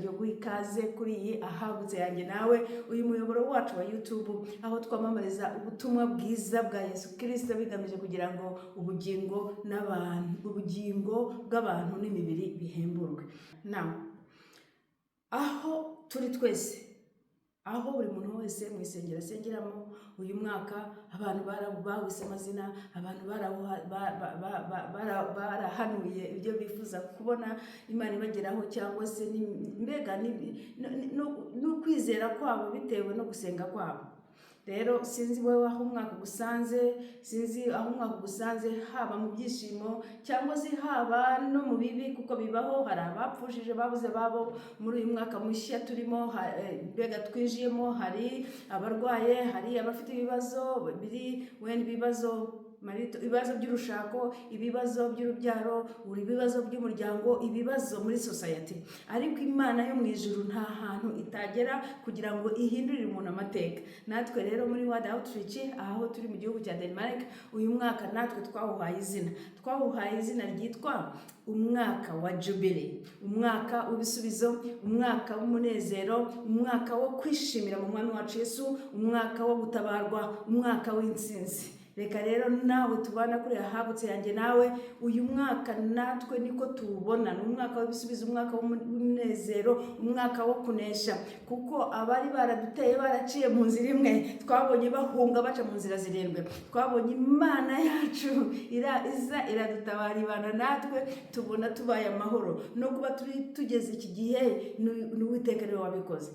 yo guhikaze kuri iyi ahagutse yanjye nawe uyu muyoboro wacu wa YouTube aho twamamariza ubutumwa bwiza bwa Yesu Kristo bigamije kugira ngo ubugingo bw'abantu n'imibiri bihemburwe. Now aho turi twese, aho buri muntu wese mu isengero asengeramo uyu mwaka, abantu bawise amazina, abantu barahanuye ibyo bifuza kubona Imana ibageraho, cyangwa se mbega n'ukwizera kwabo bitewe no gusenga kwabo. Rero sinzi wowe aho umwaka gusanze, haba mu byishimo cyangwa se haba no mu bibi, kuko bibaho. Hari abapfushije babuze babo muri uyu mwaka mushya turimo, mbega twinjiyemo. Hari abarwaye, hari abafite ibibazo ibibazo by'urushako, ibibazo by'urubyaro, ibibazo by'umuryango, ibibazo muri society. Ariko Imana yo mu ijuru nta hantu itagera kugira ngo ihindurire umuntu amateka. Natwe rero muri Word Outreach, aho turi mu gihugu cya Denmark, uyu mwaka natwe twawuhaye izina ryitwa umwaka wa Jubilee, umwaka w'ibisubizo, umwaka w'umunezero, umwaka wo kwishimira mu Mwami wacu Yesu, umwaka wo gutabarwa, umwaka w'intsinzi. Reka rero nawe tubana kuri ahagutse yanjye nawe uyu mwaka natwe niko tuwubona. Ni umwaka w'ibisubizo, umwaka w'umunezero, umwaka wo kunesha, kuko abari baraduteye baraciye mu nzira imwe, twabonye bahunga baca mu nzira zirindwi. Twabonye Imana yacu iza iradutabara, ibana natwe, tubona tubaye amahoro. No kuba tugeze iki gihe ni Uwiteka niwe wabikoze.